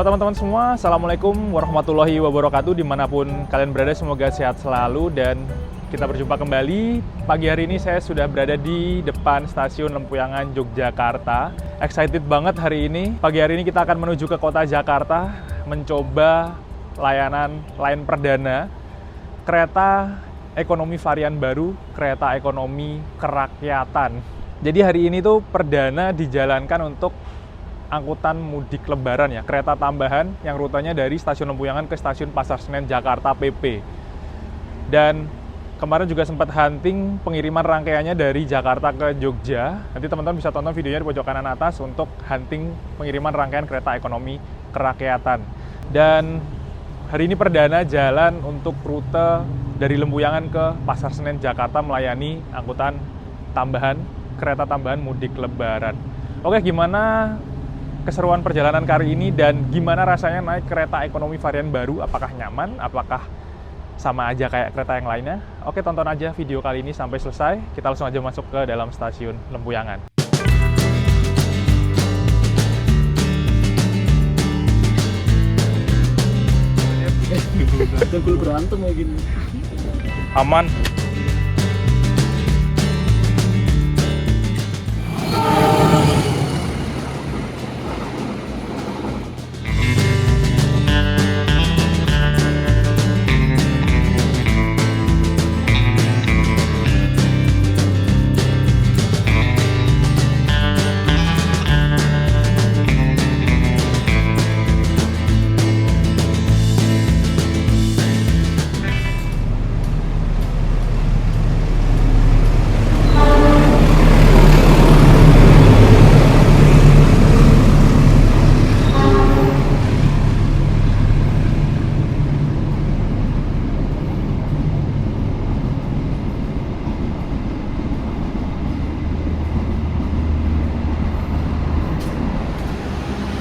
Halo teman-teman semua, Assalamualaikum warahmatullahi wabarakatuh. Dimanapun kalian berada, semoga sehat selalu dan kita berjumpa kembali. Pagi hari ini saya sudah berada di depan stasiun Lempuyangan, Yogyakarta. Excited banget hari ini. Pagi hari ini kita akan menuju ke kota Jakarta, mencoba layanan line perdana kereta ekonomi varian baru, kereta ekonomi kerakyatan. Jadi hari ini tuh perdana dijalankan untuk angkutan mudik lebaran ya, kereta tambahan yang rutenya dari stasiun Lempuyangan ke stasiun Pasar Senen Jakarta PP. Dan kemarin juga sempat hunting pengiriman rangkaiannya dari Jakarta ke Jogja. Nanti teman-teman bisa tonton videonya di pojok kanan atas untuk hunting pengiriman rangkaian kereta ekonomi kerakyatan. Dan hari ini perdana jalan untuk rute dari Lempuyangan ke Pasar Senen Jakarta melayani angkutan tambahan, kereta tambahan mudik lebaran. Oke, gimana keseruan perjalanan kali ini dan gimana rasanya naik kereta ekonomi varian baru? Apakah nyaman? Apakah sama aja kayak kereta yang lainnya? Oke, tonton aja video kali ini sampai selesai. Kita langsung aja masuk ke dalam stasiun Lempuyangan. Gul berantem ya gini. Aman.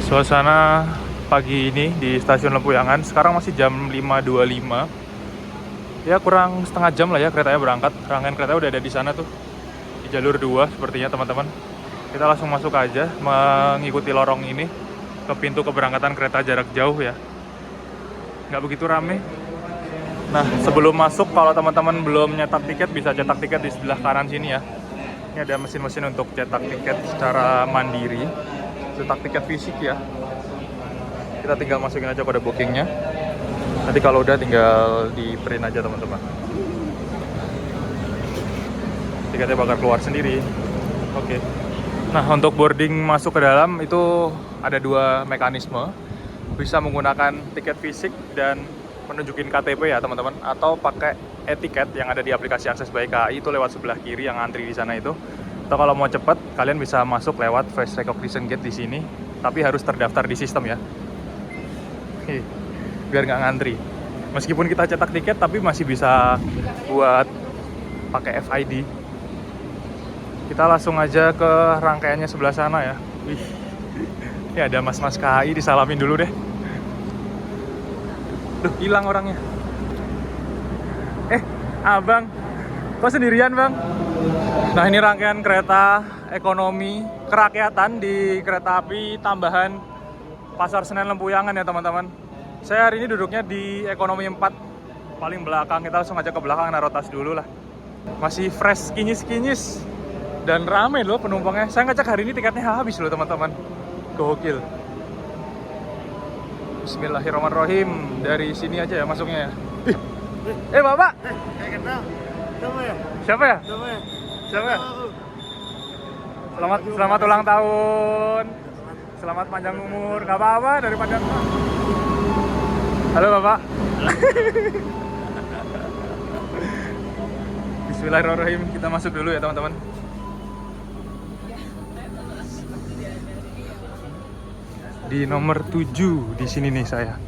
Suasana pagi ini di stasiun Lempuyangan, sekarang masih jam 5.25. Ya kurang setengah jam lah ya keretanya berangkat. Rangkaian kereta udah ada di sana tuh, di jalur 2 sepertinya teman-teman. Kita langsung masuk aja, mengikuti lorong ini ke pintu keberangkatan kereta jarak jauh ya. Nggak begitu rame. Nah, sebelum masuk, kalau teman-teman belum nyetak tiket, bisa cetak tiket di sebelah kanan sini ya. Ini ada mesin-mesin untuk cetak tiket secara mandiri. Cetak tiket fisik ya. Kita tinggal masukin aja kode bookingnya. Nanti kalau udah tinggal di print aja teman-teman. Tiketnya bakal keluar sendiri. Oke. Nah, untuk boarding masuk ke dalam itu ada 2 mekanisme. Bisa menggunakan tiket fisik dan menunjukin KTP ya teman-teman, atau pakai e-tiket yang ada di aplikasi Akses by KAI itu lewat sebelah kiri yang antri di sana itu. Atau kalau mau cepet, kalian bisa masuk lewat face recognition gate di sini, tapi harus terdaftar di sistem ya, biar nggak ngantri. Meskipun kita cetak tiket, tapi masih bisa buat pakai FID. Kita langsung aja ke rangkaiannya sebelah sana ya. Wih, ini ada mas-mas KAI, disalamin dulu deh. Duh, hilang orangnya. Abang, kok sendirian bang? Nah, ini rangkaian kereta ekonomi kerakyatan di kereta api tambahan Pasar Senen Lempuyangan ya teman-teman. Saya hari ini duduknya di ekonomi 4, paling belakang. Kita langsung aja ke belakang, naruh tas dulu lah. Masih fresh, kinyis-kinyis. Dan rame loh penumpangnya. Saya ngecek hari ini tiketnya habis loh teman-teman. Gokil. Bismillahirrahmanirrahim. Dari sini aja ya masuknya ya. Bapak. Kenal. Siapa ya? Siapa ya? Siapa ya? Selamat ulang tahun. Selamat panjang umur. Gak apa-apa daripada. Halo Bapak. Bismillahirrahmanirrahim. Kita masuk dulu ya teman-teman. Di nomor 7 di sini nih saya.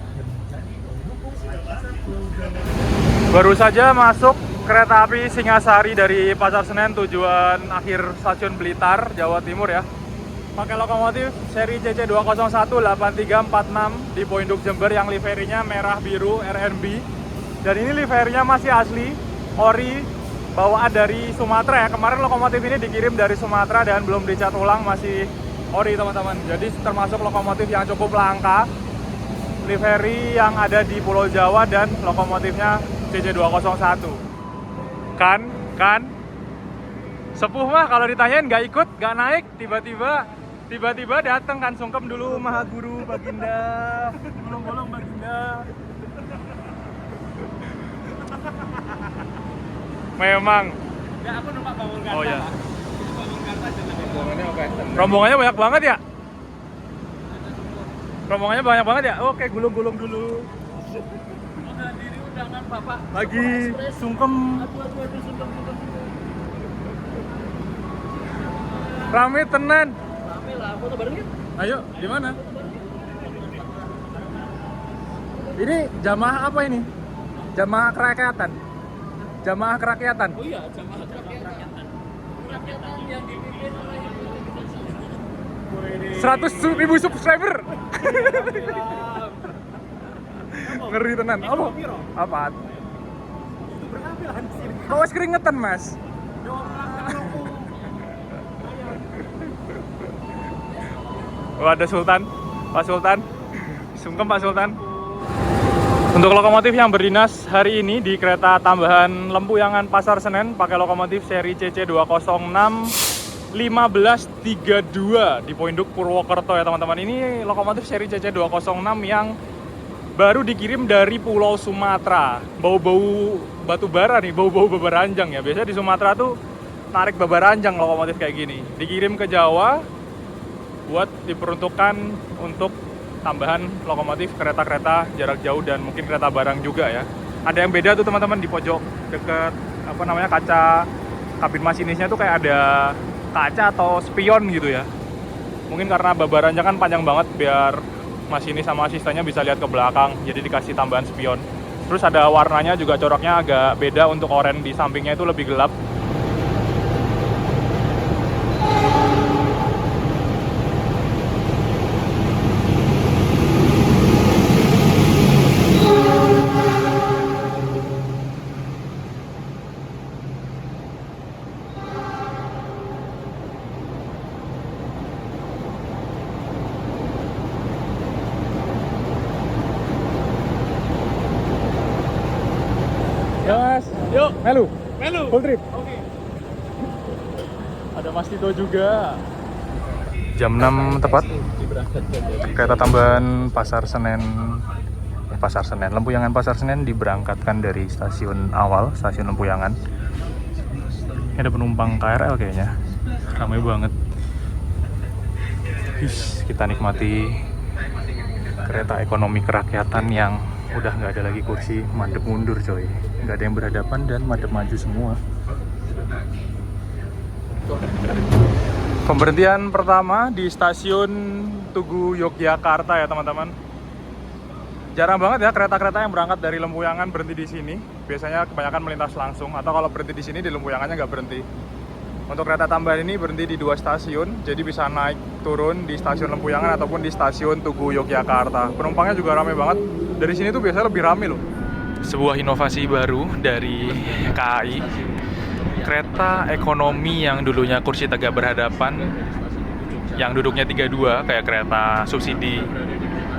Baru saja masuk kereta api Singasari dari Pasar Senen tujuan akhir stasiun Blitar, Jawa Timur ya. Pakai lokomotif seri CC201-8346 di Poinduk Jember yang liverinya merah biru RNB. Dan ini liverinya masih asli, ori, bawaan dari Sumatera ya. Kemarin lokomotif ini dikirim dari Sumatera dan belum dicat ulang, masih ori teman-teman. Jadi termasuk lokomotif yang cukup langka livery yang ada di Pulau Jawa dan lokomotifnya CC201. Kan sepuh mah kalau ditanyain nggak ikut, nggak naik, tiba-tiba datang kan, sungkem dulu Maha Guru Baginda, bolong-bolong Baginda. Memang. Ya aku numpak Bangun Karta. Oh ya. Bangun Karta jenenge. Rombongannya oke. Rombongannya banyak banget ya? Rombongannya banyak banget ya? Oke, gulung-gulung dulu. Menghadiri undangan Bapak. Lagi sungkem. Aduh, sungkem. Rame tenan. Rame lah, foto bareng kan? Ayo, di mana? Ini jamaah apa ini? Jamaah kerakyatan. Jamaah kerakyatan. Oh iya, jamaah kerakyatan. Kerakyatan yang dipimpin oleh 100.000 subscriber. Ngeri tenan. Apa? Apaan? berhampiran di sini. Kok wes keringetan, Mas? Oh, ada Sultan. Pak Sultan. Sungkem Pak Sultan. Untuk lokomotif yang berdinas hari ini di kereta tambahan Lempuyangan Pasar Senen pakai lokomotif seri CC206 1532 di Poinduk Purwokerto ya teman-teman. Ini lokomotif seri CC206 yang baru dikirim dari Pulau Sumatera. Bau-bau batu bara nih, bau-bau babaranjang ya. Biasanya di Sumatera tuh tarik babaranjang lokomotif kayak gini. Dikirim ke Jawa buat diperuntukkan untuk tambahan lokomotif kereta-kereta jarak jauh dan mungkin kereta barang juga ya. Ada yang beda tuh teman-teman di pojok deket kaca kabin masinisnya tuh kayak ada kaca atau spion gitu ya. Mungkin karena babarannya kan panjang banget biar masinis sama asistennya bisa lihat ke belakang, jadi dikasih tambahan spion. Terus ada warnanya juga, coraknya agak beda, untuk oranye di sampingnya itu lebih gelap. Ya Mas, Yuk, melu, melu. full trip. Oke. Ada Mas Tito juga. Jam 6 tepat, kereta tambahan Pasar Senen, Lempuyangan Pasar Senen diberangkatkan dari stasiun awal, stasiun Lempuyangan. Ini ada penumpang KRL kayaknya, ramai banget. Kita nikmati kereta ekonomi kerakyatan yang udah nggak ada lagi kursi madep mundur coy, nggak ada yang berhadapan dan madep maju semua. Pemberhentian pertama di stasiun Tugu Yogyakarta ya teman-teman. Jarang banget ya kereta-kereta yang berangkat dari Lempuyangan berhenti di sini. Biasanya kebanyakan melintas langsung, atau kalau berhenti di sini di Lempuyangannya nggak berhenti. Untuk kereta tambahan ini berhenti di 2 stasiun, jadi bisa naik turun di stasiun Lempuyangan ataupun di stasiun Tugu Yogyakarta. Penumpangnya juga ramai banget. Dari sini tuh biasanya lebih ramai loh. Sebuah inovasi baru dari KAI. Kereta ekonomi yang dulunya kursi tegak berhadapan, yang duduknya 32 kayak kereta subsidi,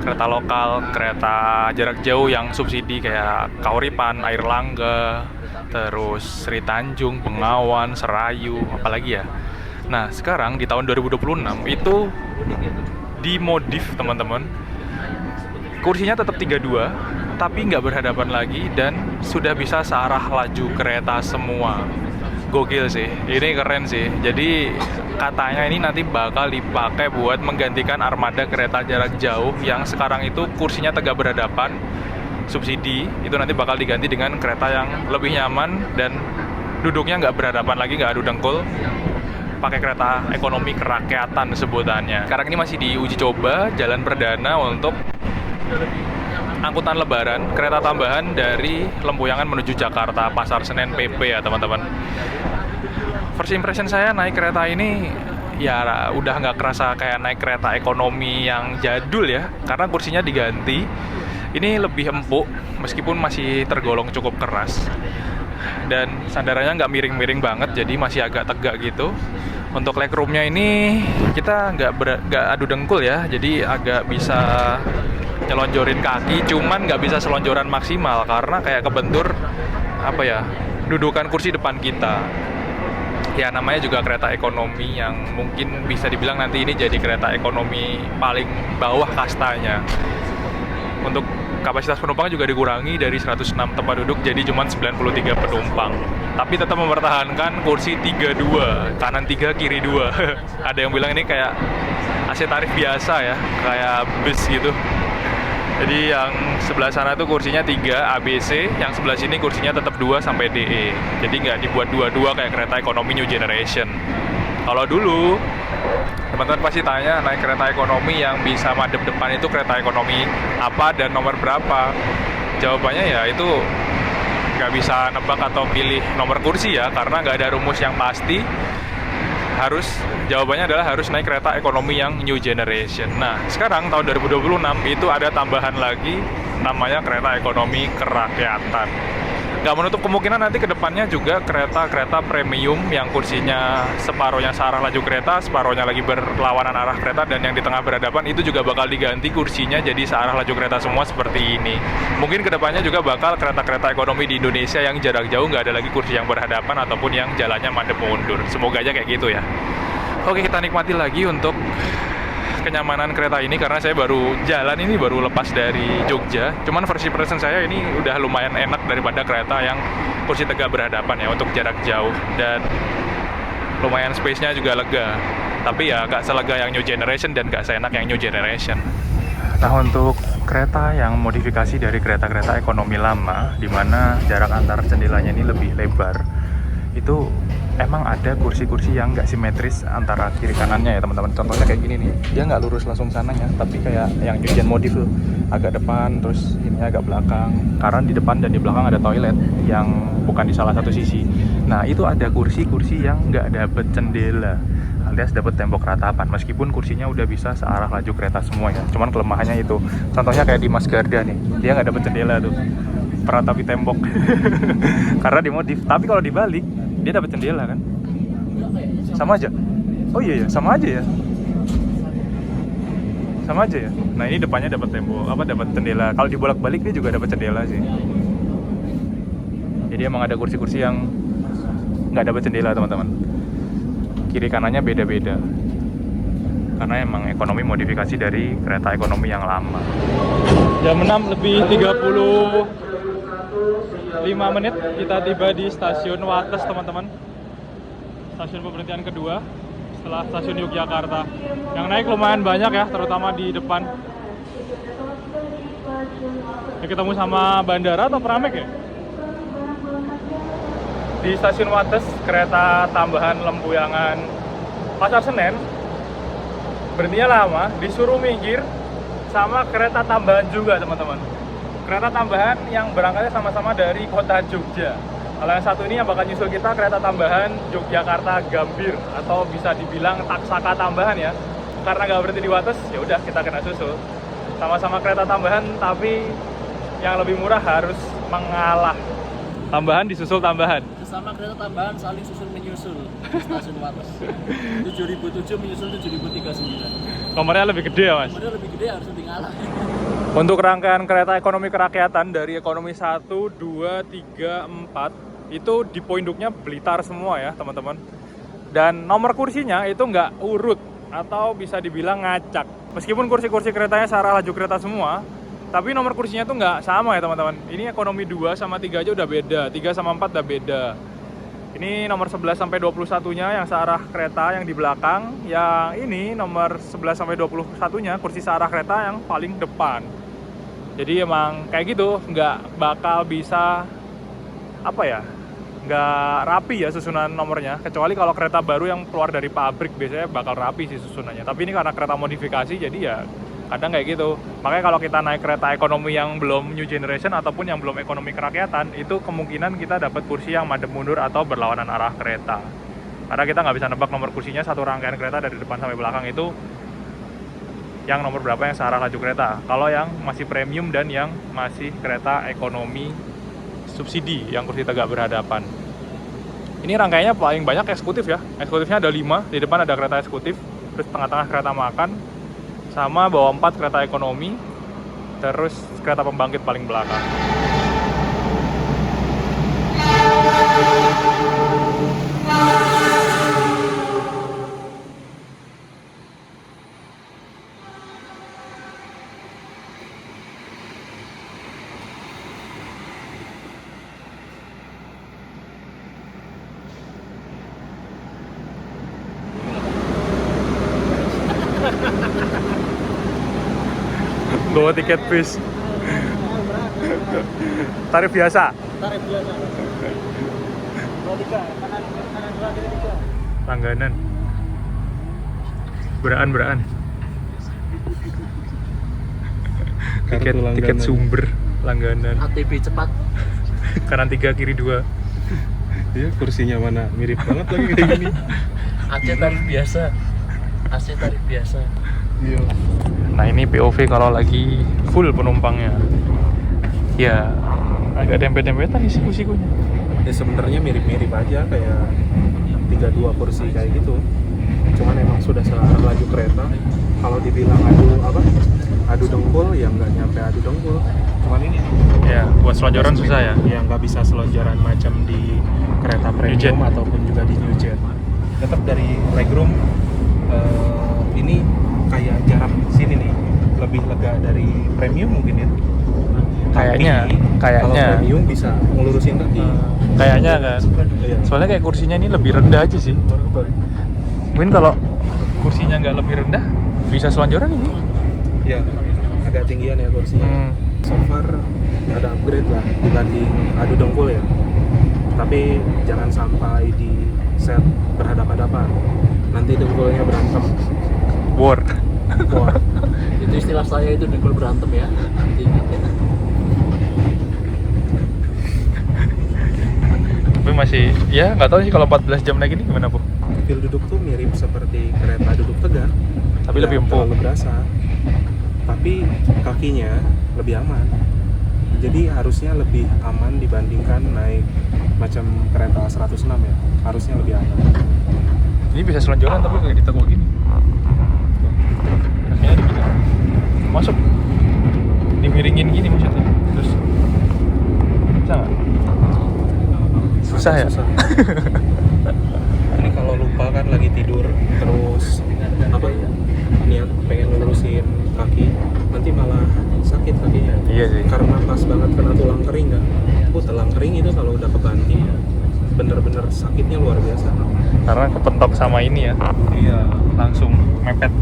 kereta lokal, kereta jarak jauh yang subsidi kayak Kauripan, Airlangga, terus Sri Tanjung, Bengawan, Serayu, apalagi ya. Nah sekarang di tahun 2026 itu dimodif teman-teman. Kursinya tetap 32, tapi nggak berhadapan lagi dan sudah bisa searah laju kereta semua. Gokil sih, ini keren sih. Jadi katanya ini nanti bakal dipakai buat menggantikan armada kereta jarak jauh yang sekarang itu kursinya tegak berhadapan, subsidi, itu nanti bakal diganti dengan kereta yang lebih nyaman dan duduknya nggak berhadapan lagi, nggak adu dengkul, pakai kereta ekonomi kerakyatan sebutannya. Sekarang ini masih diuji coba jalan perdana untuk angkutan lebaran, kereta tambahan dari Lempuyangan menuju Jakarta, Pasar Senen PP ya teman-teman. First impression saya naik kereta ini ya udah nggak kerasa kayak naik kereta ekonomi yang jadul ya, karena kursinya diganti. Ini lebih empuk meskipun masih tergolong cukup keras, dan sandarannya nggak miring-miring banget, jadi masih agak tegak gitu. Untuk legroomnya ini kita nggak adu dengkul ya, jadi agak bisa nyelonjorin kaki, cuman nggak bisa selonjoran maksimal karena kayak kebentur apa ya, dudukan kursi depan kita. Ya namanya juga kereta ekonomi yang mungkin bisa dibilang nanti ini jadi kereta ekonomi paling bawah kastanya. Untuk kapasitas penumpang juga dikurangi dari 106 tempat duduk jadi cuma 93 penumpang. Tapi tetap mempertahankan kursi 32, kanan 3, kiri 2. Ada yang bilang ini kayak AC tarif biasa ya, kayak bus gitu. Jadi yang sebelah sana tuh kursinya 3 ABC, yang sebelah sini kursinya tetap 2 sampai DE. Jadi nggak dibuat 22 kayak kereta ekonomi New Generation. Kalau dulu, teman-teman pasti tanya naik kereta ekonomi yang bisa madep depan itu kereta ekonomi apa dan nomor berapa. Jawabannya ya itu nggak bisa nebak atau pilih nomor kursi ya, karena nggak ada rumus yang pasti. Jawabannya adalah harus naik kereta ekonomi yang New Generation. Nah, sekarang tahun 2026 itu ada tambahan lagi namanya kereta ekonomi kerakyatan. Nggak menutup kemungkinan nanti ke depannya juga kereta-kereta premium yang kursinya separohnya searah laju kereta, separohnya lagi berlawanan arah kereta, dan yang di tengah berhadapan itu juga bakal diganti kursinya jadi searah laju kereta semua seperti ini. Mungkin ke depannya juga bakal kereta-kereta ekonomi di Indonesia yang jarak jauh nggak ada lagi kursi yang berhadapan ataupun yang jalannya madep mundur. Semoga aja kayak gitu ya. Oke, kita nikmati lagi untuk kenyamanan kereta ini karena saya baru jalan ini baru lepas dari Jogja. Cuman versi present saya ini udah lumayan enak daripada kereta yang kursi tegak berhadapan ya untuk jarak jauh, dan lumayan space-nya juga lega. Tapi ya gak selega yang New Generation dan gak seenak yang New Generation. Nah, untuk kereta yang modifikasi dari kereta-kereta ekonomi lama, di mana jarak antar jendelanya ini lebih lebar, itu emang ada kursi-kursi yang nggak simetris antara kiri kanannya ya teman-teman. Contohnya kayak gini nih, dia nggak lurus langsung sananya, tapi kayak yang New Gen modif tuh agak depan, terus ini agak belakang. Karena di depan dan di belakang ada toilet yang bukan di salah satu sisi. Nah, itu ada kursi-kursi yang nggak dapet jendela, alias dapet tembok ratapan, meskipun kursinya udah bisa searah laju kereta semua ya. Cuman kelemahannya itu, contohnya kayak di Mas Garda nih, dia nggak dapet jendela tuh, peratapi tembok karena dimodif. Tapi kalau dibalik dia dapat jendela kan? Sama aja. Oh iya ya, sama aja ya. Sama aja ya. Nah, ini depannya dapat tembok, dapat jendela. Kalau dibolak-balik dia juga dapat jendela sih. Jadi emang ada kursi-kursi yang nggak dapat jendela teman-teman. Kiri kanannya beda-beda. Karena emang ekonomi modifikasi dari kereta ekonomi yang lama. Jam 6 lebih 5 menit kita tiba di stasiun Wates teman-teman. Stasiun pemberhentian kedua setelah stasiun Yogyakarta. Yang naik lumayan banyak ya, terutama di depan. Ini ketemu sama bandara atau Pramek ya? Di stasiun Wates, kereta tambahan Lempuyangan Pasar Senen berhentinya lama, disuruh minggir sama kereta tambahan juga teman-teman. Kereta tambahan yang berangkatnya sama-sama dari kota Jogja. Kalau yang satu ini yang bakal nyusul kita kereta tambahan Yogyakarta Gambir, atau bisa dibilang Taksaka tambahan ya. Karena nggak berhenti di Wates, ya udah kita kena susul. Sama-sama kereta tambahan, tapi yang lebih murah harus mengalah. Tambahan disusul tambahan. Sesama kereta tambahan saling susul menyusul di stasiun Wates. 7.007 menyusul 7.039. Nomornya lebih gede ya mas? Nomornya lebih gede, harus lebih ngalah. Untuk rangkaian kereta ekonomi kerakyatan dari ekonomi 1, 2, 3, 4 itu di poin duknya Blitar semua ya teman-teman. Dan nomor kursinya itu nggak urut atau bisa dibilang ngacak. Meskipun kursi-kursi keretanya searah laju kereta semua, tapi nomor kursinya tuh nggak sama ya teman-teman. Ini ekonomi 2 sama 3 aja udah beda, 3 sama 4 udah beda. Ini nomor 11 sampai 21-nya yang searah kereta yang di belakang. Yang ini nomor 11 sampai 21-nya kursi searah kereta yang paling depan. Jadi emang kayak gitu, nggak bakal bisa nggak rapi ya susunan nomornya. Kecuali kalau kereta baru yang keluar dari pabrik biasanya bakal rapi sih susunannya. Tapi ini karena kereta modifikasi jadi ya kadang kayak gitu. Makanya kalau kita naik kereta ekonomi yang belum New Generation ataupun yang belum ekonomi kerakyatan, itu kemungkinan kita dapat kursi yang madep mundur atau berlawanan arah kereta. Karena kita nggak bisa nebak nomor kursinya satu rangkaian kereta dari depan sampai belakang itu yang nomor berapa yang searah laju kereta. Kalau yang masih premium dan yang masih kereta ekonomi subsidi yang kursi tegak berhadapan. Ini rangkaiannya paling banyak eksekutif ya. Eksekutifnya ada 5, di depan ada kereta eksekutif, terus tengah-tengah kereta makan, sama bawah 4 kereta ekonomi, terus kereta pembangkit paling belakang. Bawa tiket bis. Tarif biasa. Tarif biasa. 23, kanan 2 kiri 3. Langganan. Beraan. Tiket sumber langganan. ATB cepat. Kanan 3 kiri 2. Iya, kursinya mana mirip banget lagi kayak gini. AC tarif biasa. AC tarif biasa. Iya. Nah ini POV kalau lagi full penumpangnya. Ya agak dempet-dempetan nih siku-sikunya. Ya sebenarnya mirip-mirip aja kayak 32 kursi kayak gitu. Cuman emang sudah searah laju kereta. Kalau dibilang adu dengkul ya nggak nyampe adu dengkul. Cuman ini Ya buat selonjoran susah ya. Ya nggak bisa selonjoran macam di kereta premium New Jet. ataupun juga di New Jet. Tetap dari legroom ini kayak jarak sini nih lebih lega dari premium mungkin ya. Kayaknya Kalau premium bisa ngelurusin kaki. Kayaknya kan. Iya. Soalnya kayak kursinya ini lebih rendah aja sih. Mungkin kalau kursinya nggak lebih rendah bisa selonjoran ini. Ya, agak tinggian ya kursinya. So far ada upgrade lah dibanding adu dengkul ya. Tapi jangan sampai di set berhadapan-hadapan. Nanti dengkulnya berantem. War. Wah, Itu istilah saya itu dengkul berantem ya. Nanti. Tapi masih ya nggak tahu sih kalau 14 jam naik ini gimana Bu. feel duduk tuh mirip seperti kereta duduk tegak. Tapi Nggak lebih empuk. terlalu berasa. Tapi kakinya lebih aman. Jadi harusnya lebih aman dibandingkan naik macam kereta 106 ya. Harusnya lebih aman. Ini bisa selonjoran tapi kayak ditekuk gini. Kakinya begini. Masuk. Dimiringin gini maksudnya. Terus bisa nggak? Susah ya? Susah. Ini kalau lupa kan lagi tidur terus niat pengen ngelurusin kaki, nanti malah sakit kakinya. Iya sih. Karena pas banget kena tulang kering kan. Tulang kering itu kalau udah kebanting bener-bener sakitnya luar biasa. Karena kepentok sama ini ya. Iya. Langsung mepet.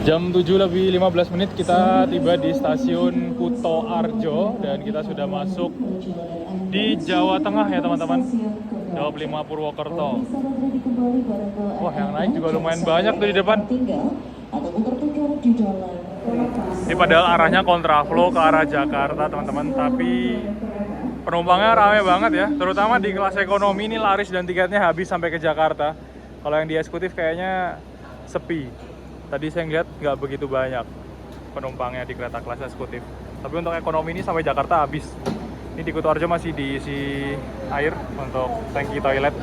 Jam 7 lebih 15 menit kita tiba di stasiun Kuto Arjo dan kita sudah masuk di Jawa Tengah ya teman-teman. Jawa 5 Purwokerto. Wah, yang naik juga lumayan banyak tuh di depan. Ini padahal arahnya kontraflow ke arah Jakarta teman-teman, tapi penumpangnya ramai banget ya. Terutama di kelas ekonomi ini laris dan tiketnya habis sampai ke Jakarta. Kalau yang di eksekutif kayaknya sepi. Tadi saya ngeliat nggak begitu banyak penumpangnya di kereta kelas eksekutif. Tapi untuk ekonomi ini sampai Jakarta habis. Ini di Kuto Arjo masih diisi air untuk tangki toilet.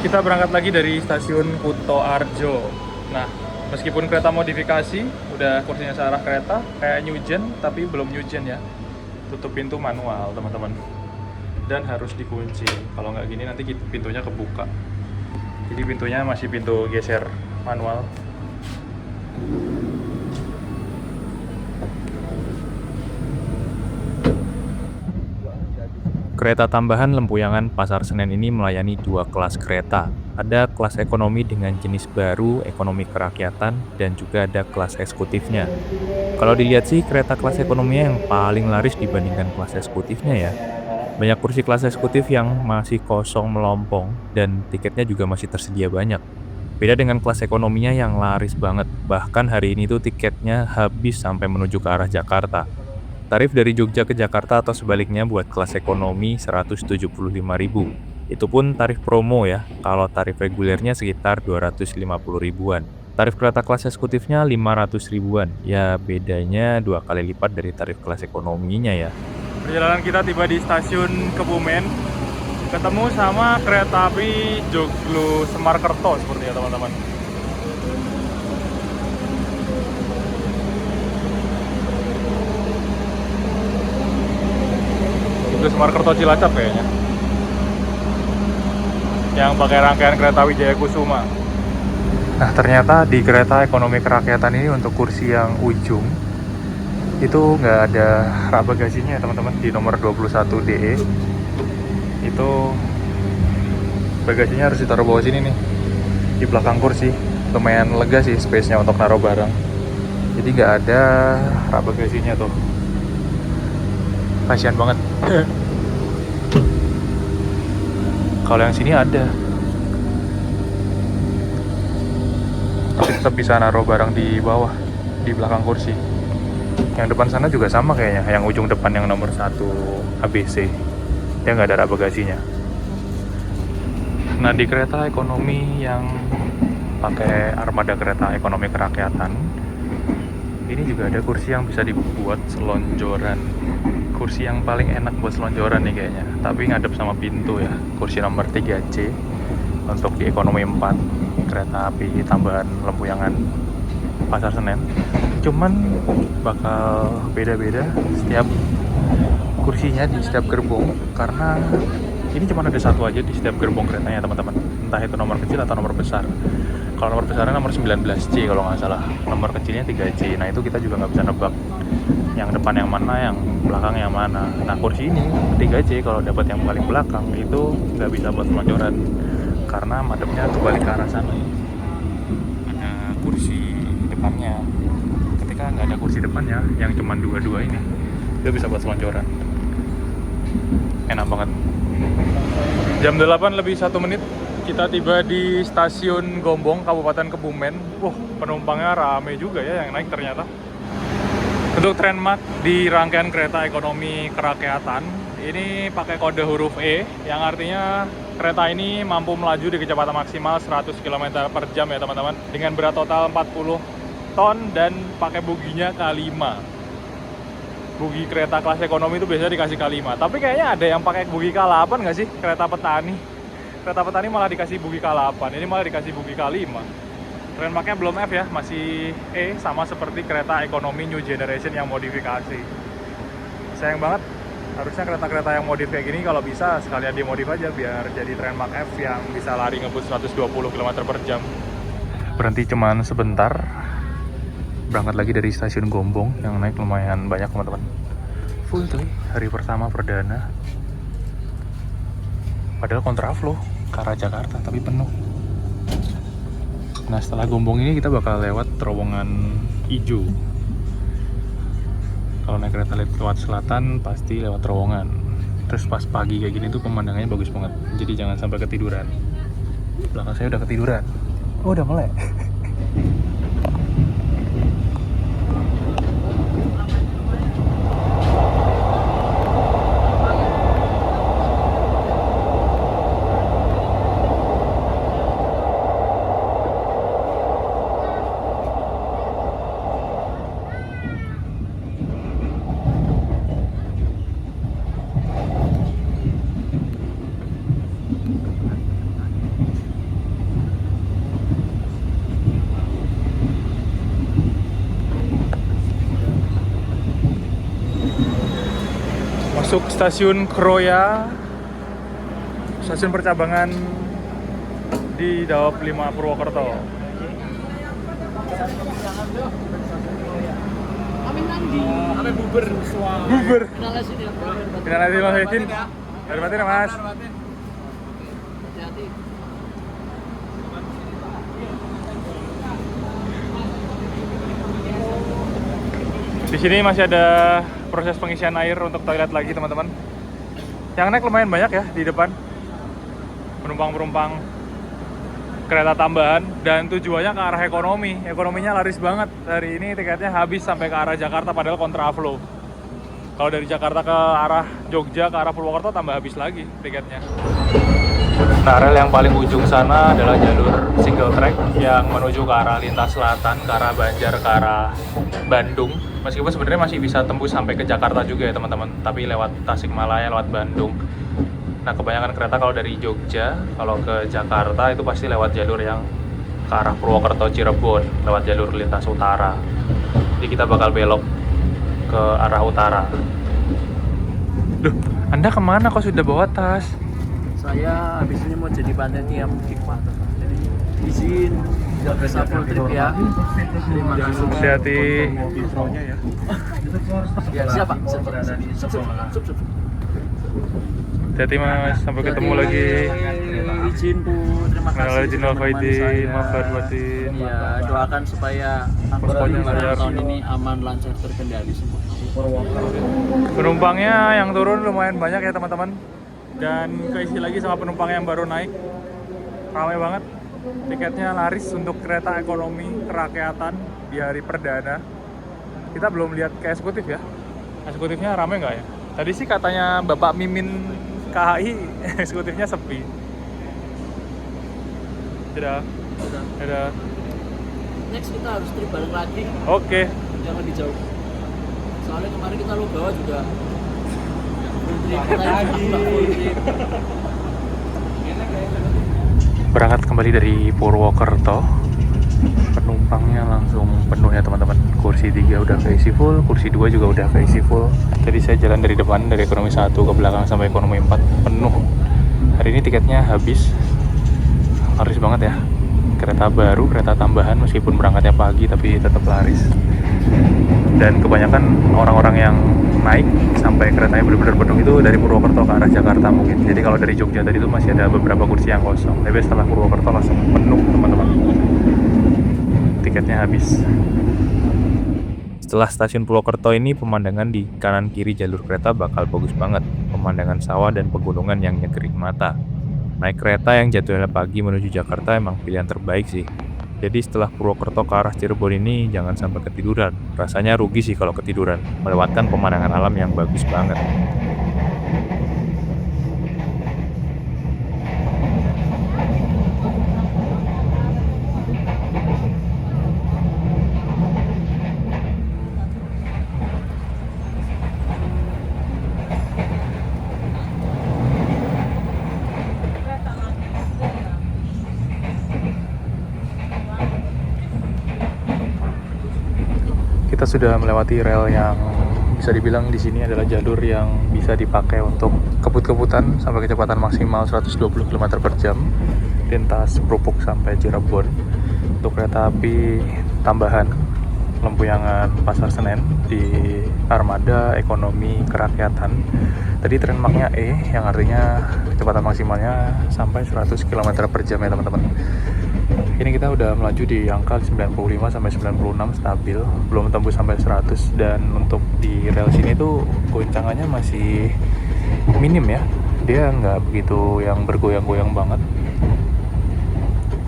Kita berangkat lagi dari stasiun Kuto Arjo. Nah, meskipun kereta modifikasi, udah kursinya searah kereta, kayak New Gen, tapi belum New Gen ya. Tutup pintu manual, teman-teman. Dan harus dikunci. Kalau nggak gini nanti pintunya kebuka. Jadi pintunya masih pintu geser manual. Kereta tambahan Lempuyangan Pasar Senen ini melayani 2 kelas kereta. Ada kelas ekonomi dengan jenis baru, ekonomi kerakyatan, dan juga ada kelas eksekutifnya. Kalau dilihat sih, kereta kelas ekonominya yang paling laris dibandingkan kelas eksekutifnya ya. Banyak kursi kelas eksekutif yang masih kosong melompong, dan tiketnya juga masih tersedia banyak. Beda dengan kelas ekonominya yang laris banget, bahkan hari ini tuh tiketnya habis sampai menuju ke arah Jakarta. Tarif dari Jogja ke Jakarta atau sebaliknya buat kelas ekonomi 175.000. Itu pun tarif promo ya, kalau tarif regulernya sekitar 250 ribuan. Tarif kereta kelas eksekutifnya 500 ribuan. Ya bedanya 2 kali lipat dari tarif kelas ekonominya ya. Perjalanan kita tiba di stasiun Kebumen. Ketemu sama kereta api Joglo Semarkerto sepertinya teman-teman. Joglo Semarkerto Cilacap kayaknya. Yang pakai rangkaian kereta Wijaya Kusuma. Nah ternyata di kereta ekonomi kerakyatan ini untuk kursi yang ujung itu nggak ada rak bagasinya teman-teman. Di nomor 21 DE itu bagasinya harus ditaruh bawah sini nih, di belakang kursi. Lumayan lega sih space-nya untuk naruh barang, jadi nggak ada rak bagasinya tuh, kasihan banget. Kalau yang sini ada, tapi tetap bisa naruh barang di bawah, di belakang kursi. Yang depan sana juga sama kayaknya, yang ujung depan yang nomor 1 ABC, dia nggak ada rak bagasinya. Nah di kereta ekonomi yang pakai armada kereta ekonomi kerakyatan ini juga ada kursi yang bisa dibuat selonjoran. Kursi yang paling enak buat selonjoran nih kayaknya, tapi ngadep sama pintu ya. Kursi nomor 3C untuk di ekonomi 4 kereta api tambahan Lempuyangan Pasar Senen. Cuman bakal beda-beda setiap kursinya di setiap gerbong, karena ini cuma ada satu aja di setiap gerbong keretanya teman-teman. Entah itu nomor kecil atau nomor besar. Kalau nomor besarnya nomor 19C kalau nggak salah, nomor kecilnya 3C. Nah itu kita juga nggak bisa nebak yang depan yang mana, yang belakang yang mana. Nah kursi ini 3C kalau dapat yang paling belakang itu nggak bisa buat selonjoran, karena madepnya kebalik ke arah sana. Ada kursi depannya. Ketika nggak ada kursi depannya, yang cuma dua ini, itu bisa buat selonjoran. Enak banget. Jam 8 lebih 1 menit kita tiba di stasiun Gombong, Kabupaten Kebumen. Penumpangnya rame juga ya yang naik ternyata. Untuk Trendmark di rangkaian kereta ekonomi kerakyatan ini pakai kode huruf E, yang artinya kereta ini mampu melaju di kecepatan maksimal 100 km per jam ya teman-teman, dengan berat total 40 ton dan pakai boginya K5. Bogi kereta kelas ekonomi itu biasanya dikasih K5, tapi kayaknya ada yang pakai bogi K8 nggak sih? Kereta petani malah dikasih bogi K8, ini malah dikasih bogi K5. Trendmarknya belum F ya, masih E, sama seperti kereta ekonomi new generation yang modifikasi. Sayang banget, harusnya kereta-kereta yang modif kayak gini kalau bisa sekalian dimodif aja biar jadi Trendmark F yang bisa lari ngebut 120 km per jam. Berhenti cuman sebentar, berangkat lagi dari stasiun Gombong, yang naik lumayan banyak teman-teman. Full tuh, hari pertama perdana. Padahal kontraflow ke arah Jakarta, tapi penuh. Nah setelah Gombong ini kita bakal lewat terowongan hijau. Kalau naik kereta lewat selatan pasti lewat terowongan. Terus pas pagi kayak gini tuh pemandangannya bagus banget, jadi jangan sampai ketiduran. Belakang saya udah ketiduran. Oh udah mulai. Masuk stasiun Kroya, stasiun percabangan di Daop 5 Purwokerto. Ame buber. Buber. Kenalan sini. Kenalan sini Mas Edin. Dari Batin ya Mas. Hati-hati. Di sini masih ada proses pengisian air untuk toilet lagi teman-teman. Yang naik lumayan banyak ya di depan. Penumpang-penumpang kereta tambahan dan tujuannya ke arah ekonomi. Ekonominya laris banget. Hari ini tiketnya habis sampai ke arah Jakarta padahal kontraflow. Kalau dari Jakarta ke arah Jogja ke arah Purwokerto tambah habis lagi tiketnya. Nah, rel yang paling ujung sana adalah jalur single track yang menuju ke arah lintas selatan, ke arah Banjar, ke arah Bandung. Meskipun sebenarnya masih bisa tembus sampai ke Jakarta juga ya teman-teman, tapi lewat Tasikmalaya, lewat Bandung. Nah, kebanyakan kereta kalau dari Jogja, kalau ke Jakarta itu pasti lewat jalur yang ke arah Purwokerto, Cirebon, lewat jalur lintas utara. Jadi kita bakal belok ke arah utara. Duh, Anda kemana kok sudah bawa tas? Saya habis ini mau jadi panitia mudik Pak. Jadi izin tidak bisa full trip ya. Terima kasih. Hati-hati. Ya siap Pak. Sup. Hati-hati Mas, sampai ketemu lagi. Izin Bu, terima kasih. Minal aidin wal sudah menemani faizin, saya. maaf lahir batin. Ya, doakan supaya angkutan Pokoknya lebaran lancar. tahun ini aman, lancar, terkendali semua. Penumpangnya yang turun lumayan banyak ya teman-teman. Dan keisi lagi sama penumpang yang baru naik. Ramai banget. Tiketnya laris untuk kereta ekonomi kerakyatan di hari perdana. Kita belum lihat ke eksekutif ya. Eksekutifnya ramai nggak ya? Tadi sih katanya Bapak Mimin KHI eksekutifnya sepi. Dadah. Dadah. Next kita harus trip bareng lagi, Oke. yang lebih jauh. Soalnya kemarin kita Logawa juga full trip, kita juga full trip. Berangkat kembali dari Purwokerto. Penumpangnya langsung penuh ya teman-teman. Kursi 3 udah keisi full, kursi 2 juga udah keisi full. Tadi saya jalan dari depan, dari ekonomi 1 ke belakang sampai ekonomi 4 penuh. Hari ini tiketnya habis. Laris banget ya. Kereta baru, kereta tambahan meskipun berangkatnya pagi tapi tetap laris. Dan kebanyakan orang-orang yang naik sampai keretanya benar-benar penuh itu dari Purwokerto ke arah Jakarta mungkin. Jadi kalau dari Jogja tadi itu masih ada beberapa kursi yang kosong. Tapi setelah Purwokerto langsung penuh teman-teman. Tiketnya habis. Setelah stasiun Purwokerto ini, pemandangan di kanan kiri jalur kereta bakal bagus banget. Pemandangan sawah dan pegunungan yang nyegering mata. Naik kereta yang jadwalnya pagi menuju Jakarta emang pilihan terbaik sih. Jadi setelah Purwokerto ke arah Cirebon ini jangan sampai ketiduran. Rasanya rugi sih kalau ketiduran, melewatkan pemandangan alam yang bagus banget. Kita sudah melewati rel yang bisa dibilang di sini adalah jalur yang bisa dipakai untuk kebut-kebutan sampai kecepatan maksimal 120 km per jam lintas Krupuk sampai Cirebon. Untuk kereta api tambahan Lempuyangan Pasar Senen di armada ekonomi kerakyatan. Tadi tren marknya E yang artinya kecepatan maksimalnya sampai 100 km per jam ya teman-teman. Ini kita udah melaju di angka 95 sampai 96 stabil, belum tembus sampai 100. Dan untuk di rel sini tuh goncangannya masih minim ya. Dia nggak begitu yang bergoyang-goyang banget.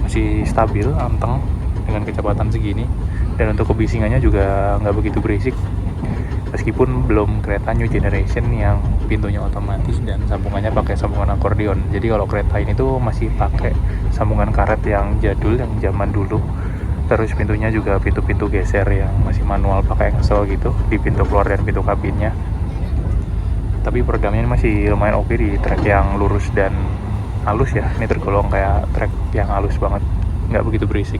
Masih stabil, anteng dengan kecepatan segini. Dan untuk kebisingannya juga nggak begitu berisik. Meskipun belum kereta new generation yang pintunya otomatis dan sambungannya pakai sambungan akordeon. Jadi kalau kereta ini tuh masih pakai sambungan karet yang jadul, yang zaman dulu. Terus pintunya juga pintu-pintu geser yang masih manual pakai engsel gitu di pintu keluar dan pintu kabinnya. Tapi peredamnya masih lumayan oke di trek yang lurus dan halus ya. Ini tergolong kayak trek yang halus banget, nggak begitu berisik.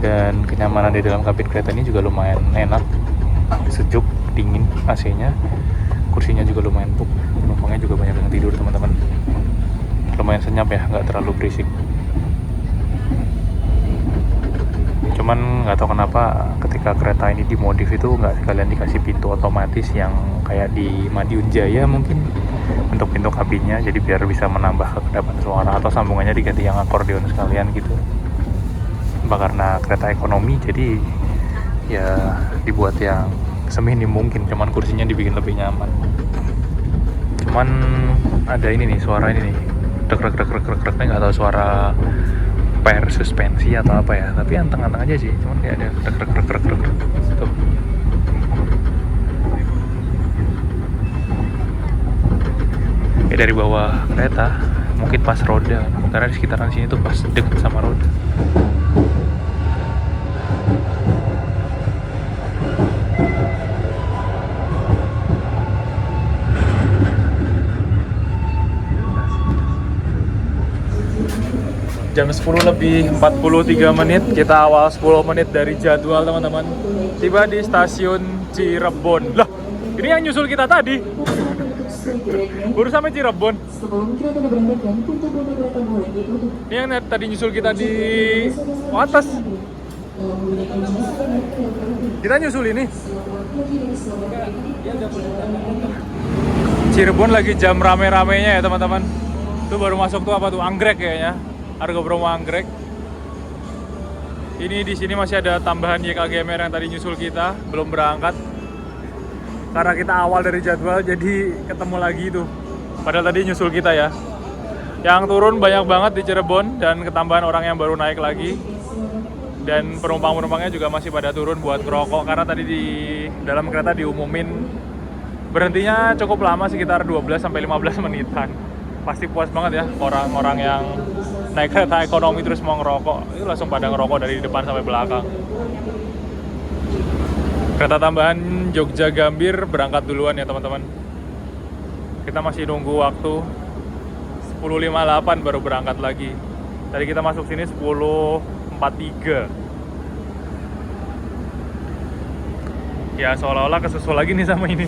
Dan kenyamanan di dalam kabin kereta ini juga lumayan enak, sejuk, dingin AC-nya, kursinya juga lumayan empuk, penumpangnya juga banyak yang tidur teman-teman. Lumayan senyap ya, nggak terlalu berisik. Cuman nggak tahu kenapa ketika kereta ini dimodif itu nggak sekalian dikasih pintu otomatis yang kayak di Madiun Jaya mungkin untuk pintu kabinnya, jadi biar bisa menambah kekedapan suara, atau sambungannya diganti yang akordeon sekalian gitu. Karena kereta ekonomi jadi ya dibuat yang seminim mungkin, cuman kursinya dibikin lebih nyaman. Cuman ada ini nih, suara ini nih, dek nggak tahu suara per suspensi atau apa ya, tapi anteng-anteng aja sih, cuman kayak ada dek tuh. kayak dari bawah kereta, mungkin pas roda, karena di sekitaran sini tuh pas deket sama roda. Jam 10 lebih 43 menit, kita awal 10 menit dari jadwal teman-teman. Tiba di stasiun Cirebon. Lah, ini yang nyusul kita tadi. Baru sampai Cirebon. Ini yang tadi nyusul kita di atas. Kita nyusul ini. Cirebon lagi jam rame-ramenya ya teman-teman. Itu baru masuk tuh apa tuh? Anggrek kayaknya. Argobromo Anggrek. Ini di sini masih ada tambahan YKGMR yang tadi nyusul kita, belum berangkat. Karena kita awal dari jadwal, jadi ketemu lagi tuh. Padahal tadi nyusul kita ya. Yang turun banyak banget di Cirebon dan ketambahan orang yang baru naik lagi. Dan penumpang-penumpangnya juga masih pada turun buat ngerokok karena tadi di dalam kereta diumumin berhentinya cukup lama, sekitar 12 sampai 15 menitan. Pasti puas banget ya orang-orang yang naik kereta ekonomi terus mau ngerokok, itu langsung pada ngerokok dari depan sampai belakang. Kereta tambahan Jogja Gambir berangkat duluan ya teman-teman. Kita masih nunggu waktu 10.58 baru berangkat lagi. Tadi kita masuk sini 10.43. Ya seolah-olah kesusul lagi nih sama ini.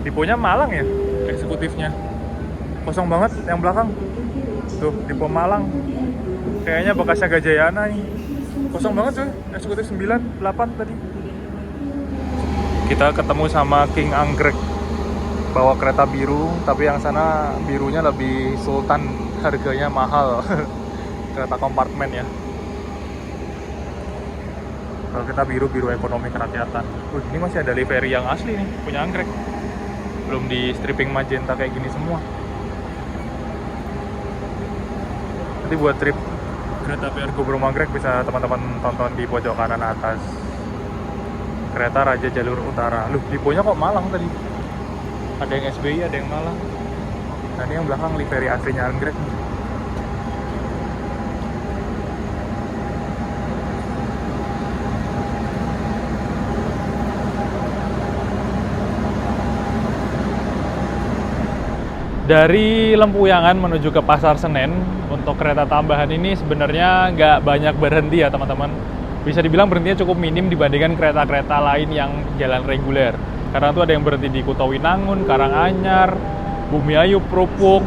Tiponya Malang ya, eksekutifnya. Kosong banget yang belakang. Tuh, Depo Malang. Kayaknya bekasnya Gajayana nih. Kosong banget cuy, eksekutif 9, 8 tadi. Kita ketemu sama King Anggrek. Bawa kereta biru, tapi yang sana birunya lebih sultan, harganya mahal. Kereta kompartemen ya. Kalau kita biru ekonomi kerakyatan. Ini masih ada livery yang asli nih, punya Anggrek. Belum di stripping magenta kayak gini semua. Nanti buat trip kereta api Argobromo Anggrek bisa teman-teman tonton di pojok kanan atas. Kereta Raja Jalur Utara. Loh, diponya kok Malang tadi? Ada yang SBY, ada yang Malang. Nah, ini yang belakang livery aslinya Anggrek. Dari Lempuyangan menuju ke Pasar Senen, untuk kereta tambahan ini sebenarnya nggak banyak berhenti ya teman-teman. Bisa dibilang berhentinya cukup minim dibandingkan kereta-kereta lain yang jalan reguler. Karena itu ada yang berhenti di Kutawinangun, Karanganyar, Bumiayu, Prupuk.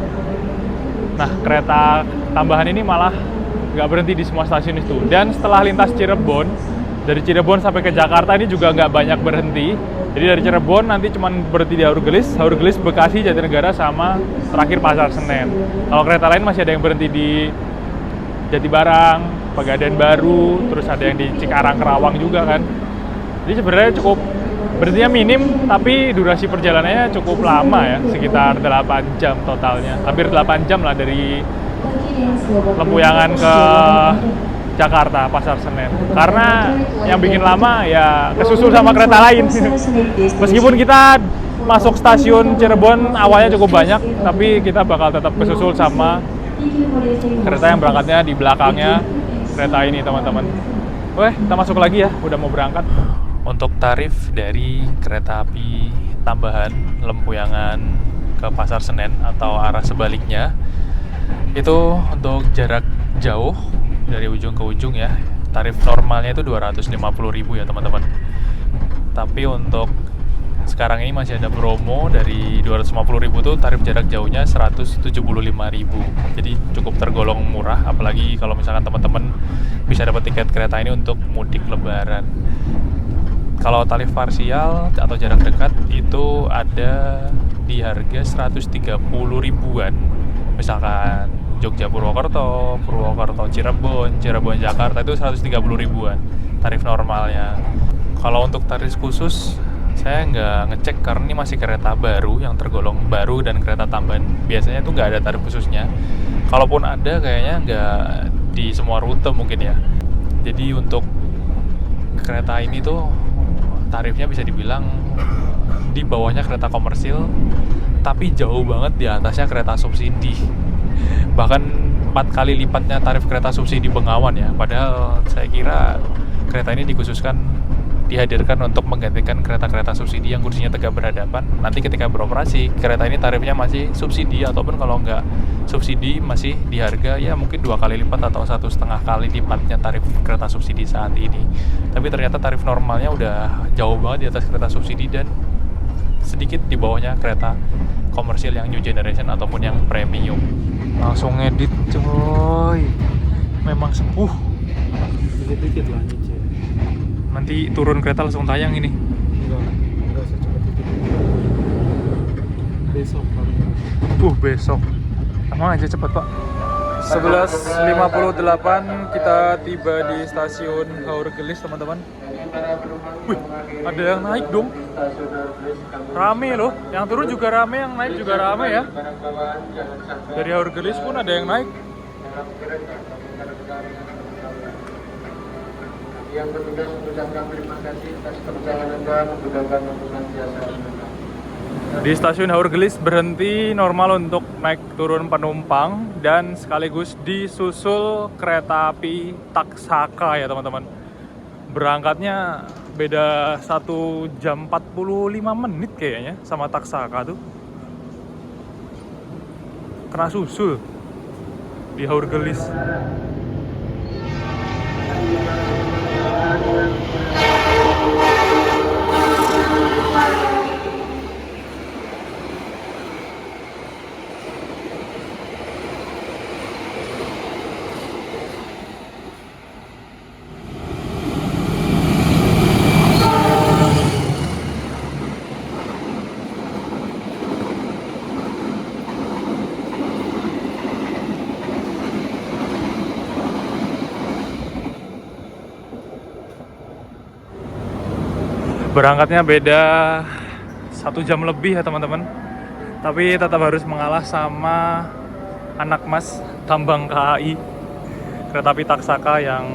Nah, kereta tambahan ini malah nggak berhenti di semua stasiun itu. Dan setelah lintas Cirebon, dari Cirebon sampai ke Jakarta ini juga nggak banyak berhenti. Jadi dari Cirebon nanti cuma berhenti di Haurgelis, Bekasi, Jatinegara, sama terakhir Pasar Senen. Kalau kereta lain masih ada yang berhenti di Jatibarang, Pegadaian Baru, terus ada yang di Cikarang, Kerawang juga kan. Jadi sebenarnya cukup berhentinya minim, tapi durasi perjalanannya cukup lama ya, sekitar 8 jam totalnya. Hampir 8 jam lah dari Lempuyangan ke Jakarta, Pasar Senen. Karena yang bikin lama ya kesusul sama kereta lain. Meskipun kita masuk stasiun Cirebon awalnya cukup banyak, tapi kita bakal tetap kesusul sama kereta yang berangkatnya di belakangnya kereta ini teman-teman. Weh, kita masuk lagi ya, udah mau berangkat. Untuk tarif dari kereta api tambahan Lempuyangan ke Pasar Senen atau arah sebaliknya, itu untuk jarak jauh dari ujung ke ujung ya, tarif normalnya itu 250.000 ya teman-teman. Tapi untuk sekarang ini masih ada promo dari 250.000 tuh tarif jarak jauhnya 175.000. Jadi cukup tergolong murah, apalagi kalau misalkan teman-teman bisa dapat tiket kereta ini untuk mudik lebaran. Kalau tarif parsial atau jarak dekat itu ada di harga 130.000-an. Misalkan Jogja Purwokerto, Cirebon Jakarta itu 130.000-an tarif normalnya. Kalau untuk tarif khusus saya nggak ngecek karena ini masih kereta baru yang tergolong baru dan kereta tambahan. Biasanya itu nggak ada tarif khususnya. Kalaupun ada kayaknya nggak di semua rute mungkin ya. Jadi untuk kereta ini tuh tarifnya bisa dibilang di bawahnya kereta komersil, tapi jauh banget di atasnya kereta subsidi. Bahkan 4 kali lipatnya tarif kereta subsidi Bengawan ya. Padahal saya kira kereta ini dihadirkan untuk menggantikan kereta-kereta subsidi yang kursinya tegak berhadapan. Nanti ketika beroperasi, kereta ini tarifnya masih subsidi, ataupun kalau nggak subsidi masih di harga ya mungkin 2 kali lipat atau 1,5 kali lipatnya tarif kereta subsidi saat ini. Tapi ternyata tarif normalnya udah jauh banget di atas kereta subsidi dan sedikit di bawahnya kereta komersil yang new generation ataupun yang premium. Langsung ngedit coy, memang sepuh. Dikit-dikit lah nyicil. Nanti turun kereta langsung tayang ini. Enggak secepat itu. Besok paling. Besok. Emang aja cepet pak. 11.58 kita tiba di stasiun Haurgelis teman-teman. Wih, ada yang naik dong. Rame loh, yang turun juga rame, yang naik juga rame ya. Dari Haurgelis pun ada yang naik. Yang bertugas mengucapkan terima kasih atas perjalanan Anda menggunakan rombongan jasa Anda. Di stasiun Haurgelis berhenti normal untuk naik turun penumpang dan sekaligus disusul kereta api Taksaka ya teman-teman. Berangkatnya beda 1 jam 45 menit kayaknya sama Taksaka tuh. Kena susul di Haurgelis. Berangkatnya beda 1 jam lebih ya teman-teman. Tapi tetap harus mengalah sama anak mas tambang KAI, kereta api Taksaka yang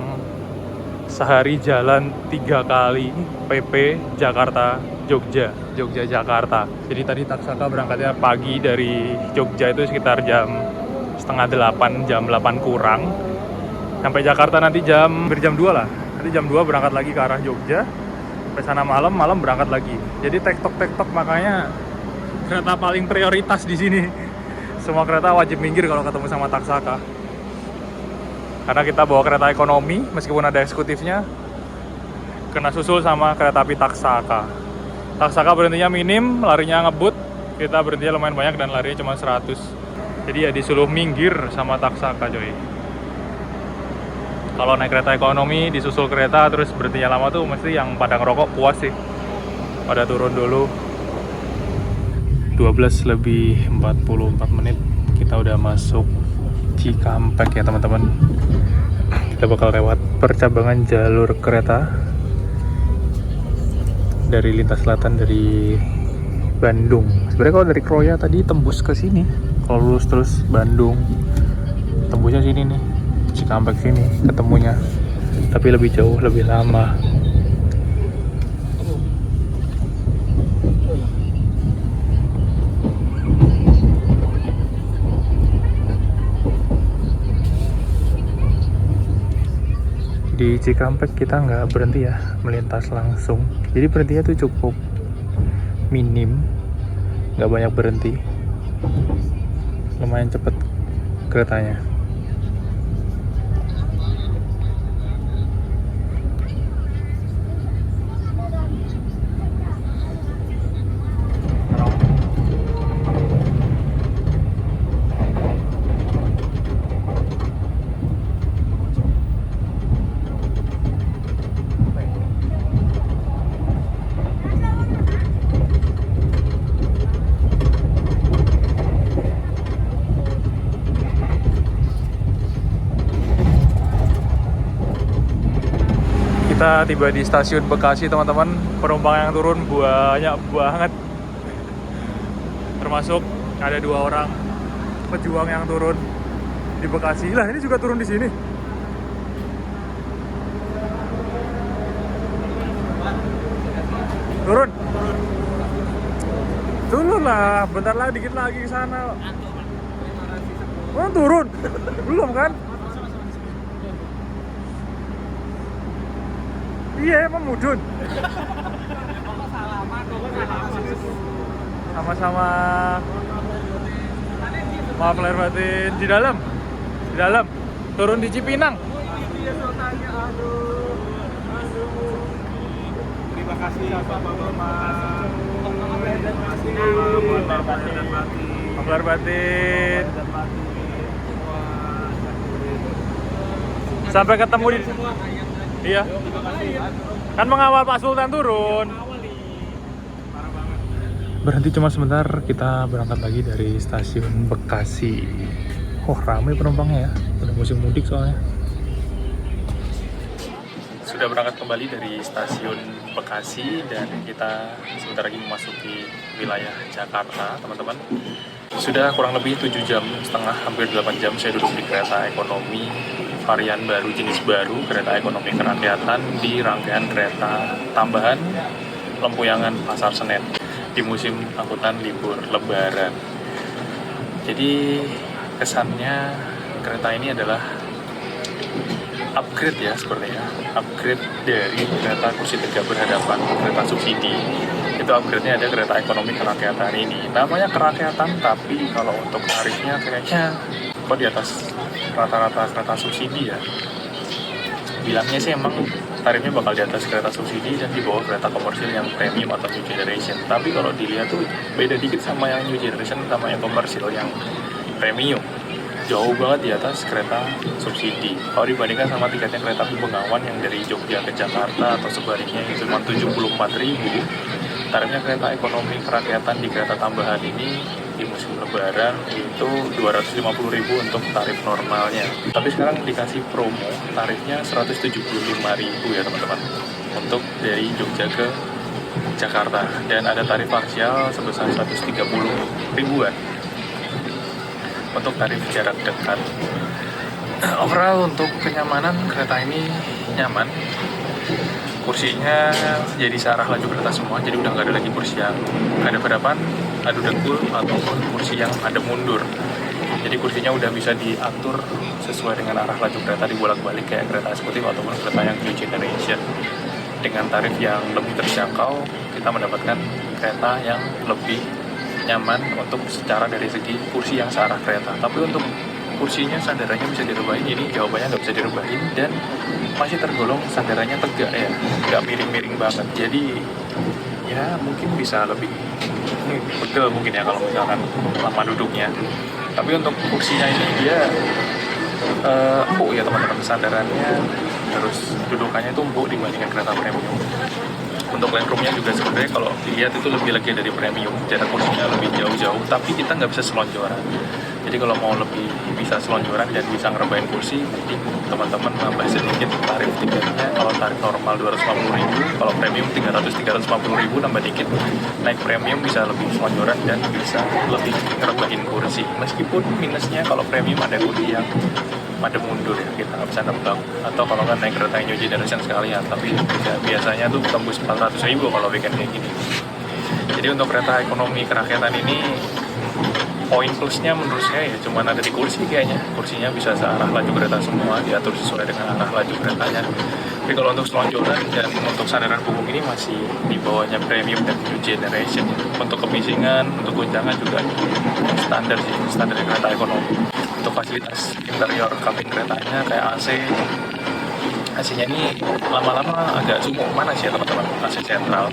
sehari jalan 3 kali PP Jakarta Jogja, Jogja Jakarta. Jadi tadi Taksaka berangkatnya pagi dari Jogja itu sekitar jam 7:30, jam 8 kurang. Sampai Jakarta nanti jam 2 lah. Nanti jam 2 berangkat lagi ke arah Jogja. Sampai sana malam berangkat lagi. Jadi tektok makanya kereta paling prioritas di sini. Semua kereta wajib minggir kalau ketemu sama Taksaka. Karena kita bawa kereta ekonomi, meskipun ada eksekutifnya, kena susul sama kereta api Taksaka. Taksaka berhentinya minim, larinya ngebut. Kita berhentinya lumayan banyak dan larinya cuma 100. Jadi ya disuruh minggir sama Taksaka coy. Kalau naik kereta ekonomi, disusul kereta, terus berhentinya lama tuh mesti yang pada ngerokok puas sih. Pada turun dulu. 12:44 menit, kita udah masuk Cikampek ya teman-teman. Kita bakal lewat percabangan jalur kereta dari lintas selatan dari Bandung. Sebenarnya kalau dari Kroya tadi tembus ke sini. Kalau lurus terus Bandung, tembusnya sini nih. Cikampek sini ketemunya, tapi lebih jauh, lebih lama. Di Cikampek kita nggak berhenti ya, melintas langsung. Jadi berhentinya tuh cukup minim, nggak banyak berhenti. Lumayan cepet keretanya. Kita tiba di stasiun Bekasi teman-teman. Penumpang yang turun banyak banget. Termasuk ada 2 orang pejuang yang turun di Bekasi. Lah ini juga turun di sini. Turun. Turun lah, bentar lagi, dikit lagi ke sana. Oh, turun? Belum kan? Iya, emang mudun. Sama-sama. Maaf lahir batin. Di dalam. Di dalam. Turun di Cipinang. Terima kasih Bapak-bapak. Maaf lahir batin. Sampai ketemu di... Iya. Kan mengawal Pak Sultan turun. Berhenti cuma sebentar, kita berangkat lagi dari stasiun Bekasi. Oh, ramai penumpangnya ya. Udah musim mudik soalnya. Sudah berangkat kembali dari stasiun Bekasi dan kita sebentar lagi memasuki wilayah Jakarta, teman-teman. Sudah kurang lebih 7 jam setengah, hampir 8 jam saya duduk di kereta ekonomi varian baru, jenis baru, kereta ekonomi kerakyatan di rangkaian kereta tambahan Lempuyangan Pasar Senen di musim angkutan libur Lebaran. Jadi kesannya kereta ini adalah upgrade ya, sepertinya upgrade dari kereta kursi tegak berhadapan, kereta subsidi. Itu upgrade-nya ada kereta ekonomi kerakyatan ini. Namanya kerakyatan, tapi kalau untuk tarifnya kayaknya kok di atas rata-rata kereta subsidi ya. Bilangnya sih emang tarifnya bakal di atas kereta subsidi dan di bawah kereta komersil yang premium atau new generation. Tapi kalau dilihat tuh beda dikit sama yang new generation sama yang komersil yang premium. Jauh banget di atas kereta subsidi. Kalau dibandingkan sama tiketnya kereta api Bengawan yang dari Jogja ke Jakarta atau sebaliknya yang cuma 74.000, tarifnya kereta ekonomi kerakyatan di kereta tambahan ini di musim Lebaran itu 250.000 untuk tarif normalnya. Tapi sekarang dikasih promo, tarifnya 175.000 ya teman-teman, untuk dari Jogja ke Jakarta, dan ada tarif parsial sebesar 130.000-an untuk tarif jarak dekat. Overall untuk kenyamanan kereta ini nyaman. Kursinya jadi searah laju kereta semua, jadi udah nggak ada lagi kursi yang ada hadapan, adu dengkul, ataupun kursi yang ada mundur. Jadi kursinya udah bisa diatur sesuai dengan arah laju kereta, dibolak-balik kayak kereta eksekutif ataupun kereta yang new generation. Dengan tarif yang lebih terjangkau, kita mendapatkan kereta yang lebih nyaman untuk secara dari segi kursi yang searah kereta. Tapi untuk kursinya sandarannya bisa direbahin, ini jawabannya nggak bisa direbahin dan masih tergolong sandarannya tegak ya, nggak miring-miring banget. Jadi ya mungkin bisa lebih pegel mungkin ya kalau misalkan lama duduknya. Tapi untuk kursinya ini dia empuk ya teman-teman, sandarannya terus dudukannya itu empuk dibandingkan kereta premium. Untuk legroomnya juga sebenarnya kalau dilihat itu lebih lega dari premium, jarak kursinya lebih jauh-jauh, tapi kita nggak bisa selonjoran. Jadi kalau mau lebih bisa selonjoran dan bisa ngerebahin kursi, mending teman-teman nambah sedikit tarif tiketnya. Kalau tarif normal 250.000, kalau premium 350.000 nambah dikit. Naik premium bisa lebih selonjoran dan bisa lebih ngerebahin kursi. Meskipun minusnya kalau premium ada kursi yang pada mundur ya, kita nggak bisa nebak. Atau kalau kan naik kereta new generation sekalian, tapi biasanya tuh tembus 400.000 kalau weekend kayak gini. Jadi untuk kereta ekonomi kerakyatan ini poin plusnya menurut saya ya cuma ada di kursi kayaknya. Kursinya bisa searah laju kereta semua, diatur sesuai dengan arah laju keretanya. Tapi kalau untuk selonjoran dan untuk sandaran punggung ini masih di bawahnya premium dan new generation. Untuk kemisingan, untuk guncangan juga standar sih, standar kereta ekonomi. Untuk fasilitas interior kabin keretanya kayak AC-nya ini lama-lama agak sumuk, panas ya teman-teman, AC sentral.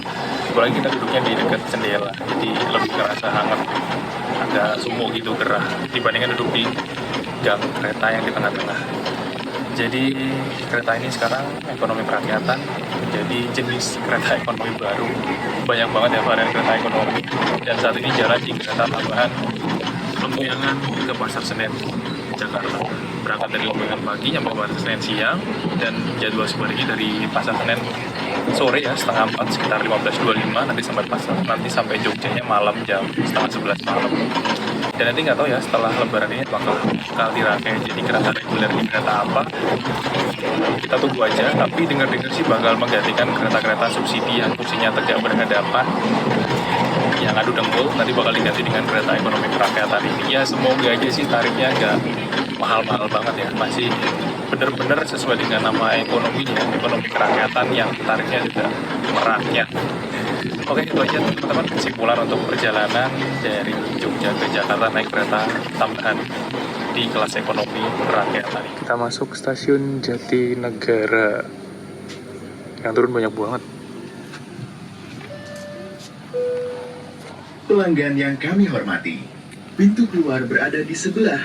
Apalagi kita duduknya di dekat jendela, jadi lebih kerasa hangat, agak sumuk gitu, gerah dibandingkan duduk di gang kereta yang di tengah-tengah. Jadi kereta ini sekarang ekonomi kerakyatan menjadi jenis kereta ekonomi baru. Banyak banget ya varian kereta ekonomi, dan saat ini jalan di kereta tambahan Lempuyangan ke Pasar Senen Jakarta. Berangkat dari Lempuyangan pagi nyampe Pasar Senen siang, dan jadwal sebaliknya dari Pasar Senen sore ya, setengah 4 sekitar 15.25 nanti sampai Jogjanya malam jam setengah 11 malam. Dan nanti nggak tahu ya setelah Lebaran ini bakal dirangkai jadi kereta reguler di kereta apa, kita tunggu aja. Tapi dengar-dengar sih bakal menggantikan kereta-kereta subsidi yang kursinya tegak berhadapan yang adu dengkul nanti bakal diganti dengan kereta ekonomi kerakyatan ini. Ya semoga aja sih tarifnya nggak mahal-mahal banget ya, masih bener-bener sesuai dengan nama ekonominya, ekonomi kerakyatan yang tarifnya juga merakyat. Oke, itu aja teman-teman kesimpulan untuk perjalanan dari Jogja ke Jakarta naik kereta tambahan di kelas ekonomi kerakyatan. Kita masuk stasiun Jatinegara. Yang turun banyak banget. Pelanggan yang kami hormati, pintu keluar berada di sebelah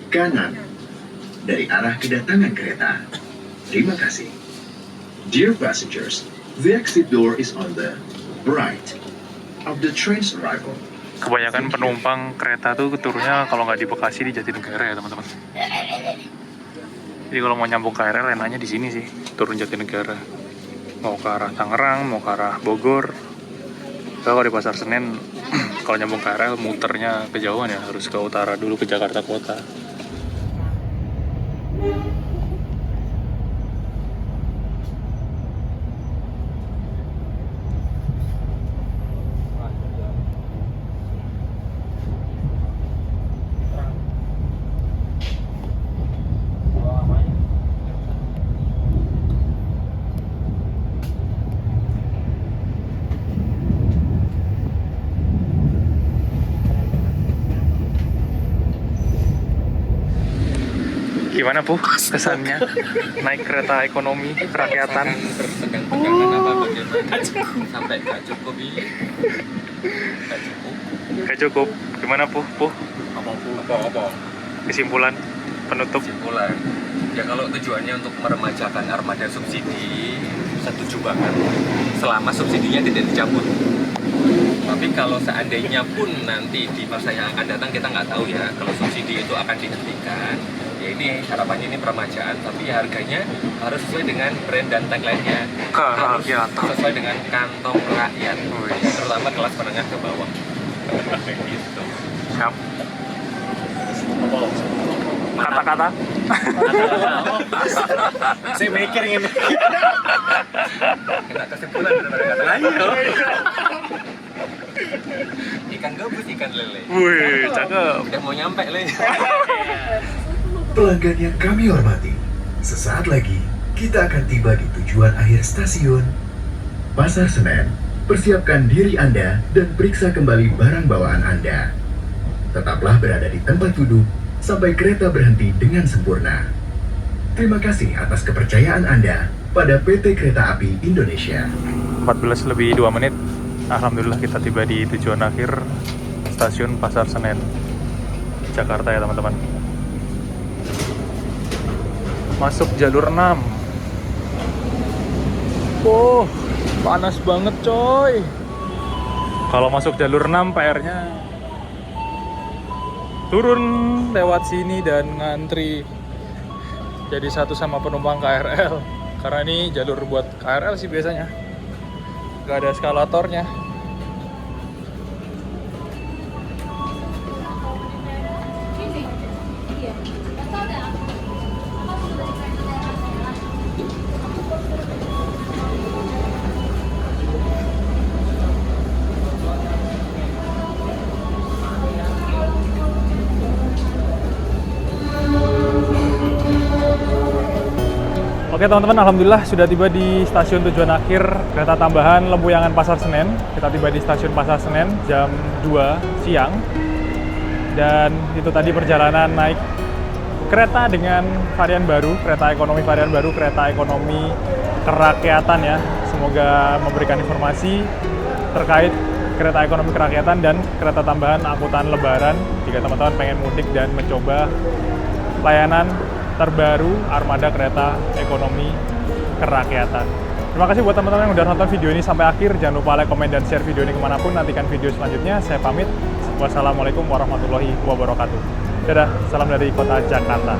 kanan dari arah kedatangan kereta. Terima kasih. Dear passengers, the exit door is on the right of the train's arrival. Kebanyakan penumpang kereta tuh turunnya kalau nggak di Bekasi di Jatinegara ya teman-teman. Jadi kalau mau nyambung KRL enaknya di sini sih, turun Jatinegara. Mau ke arah Tangerang, mau ke arah Bogor. Kalau di Pasar Senen, kalau nyambung KRL muternya kejauhan ya, harus ke utara dulu ke Jakarta Kota. Gimana Bu kesannya naik kereta ekonomi kerakyatan? Tertegang-tegangan apa bagaimana? Sampai gak cukup ini. Gak cukup. Gak cukup. Gimana Bu? Apa-apa. Kesimpulan penutup. Kesimpulan. Ya kalau tujuannya untuk meremajakan armada subsidi, setuju banget. Selama subsidinya tidak dicabut. Tapi kalau seandainya pun nanti di masa yang akan datang kita nggak tahu ya, kalau subsidi itu akan dihentikan. Ya ini harapannya ini permajaan, tapi harganya harus sesuai dengan brand dan tagline-nya. Harus sesuai dengan kantong rakyat, terutama kelas menengah ke bawah. Gitu. Siap. Kata-kata. Saya mikir ini. Kena kesimpulan daripada kata-kata. Ikan gabus, ikan lele. Wih, cakep. Udah mau nyampe lele. Pelanggan yang kami hormati, sesaat lagi kita akan tiba di tujuan akhir stasiun Pasar Senen. Persiapkan diri Anda dan periksa kembali barang bawaan Anda. Tetaplah berada di tempat duduk sampai kereta berhenti dengan sempurna. Terima kasih atas kepercayaan Anda pada PT Kereta Api Indonesia. 14 lebih 2 menit. Alhamdulillah kita tiba di tujuan akhir stasiun Pasar Senen Jakarta ya teman-teman. Masuk jalur 6. Oh, panas banget coy. Kalau masuk jalur 6 PR-nya turun lewat sini dan ngantri jadi satu sama penumpang KRL. Karena ini jalur buat KRL sih biasanya, gak ada eskalatornya. Oke teman-teman, alhamdulillah sudah tiba di stasiun tujuan akhir kereta tambahan Lempuyangan Pasar Senen. Kita tiba di stasiun Pasar Senen jam 2 siang. Dan itu tadi perjalanan naik kereta dengan varian baru, kereta ekonomi varian baru, kereta ekonomi kerakyatan ya. Semoga memberikan informasi terkait kereta ekonomi kerakyatan dan kereta tambahan angkutan lebaran jika teman-teman pengen mudik dan mencoba layanan terbaru armada kereta ekonomi kerakyatan. Terima kasih buat teman-teman yang udah nonton video ini sampai akhir. Jangan lupa like, komen, dan share video ini kemanapun. Nantikan video selanjutnya. Saya pamit. Wassalamualaikum warahmatullahi wabarakatuh. Dadah, salam dari kota Jakarta.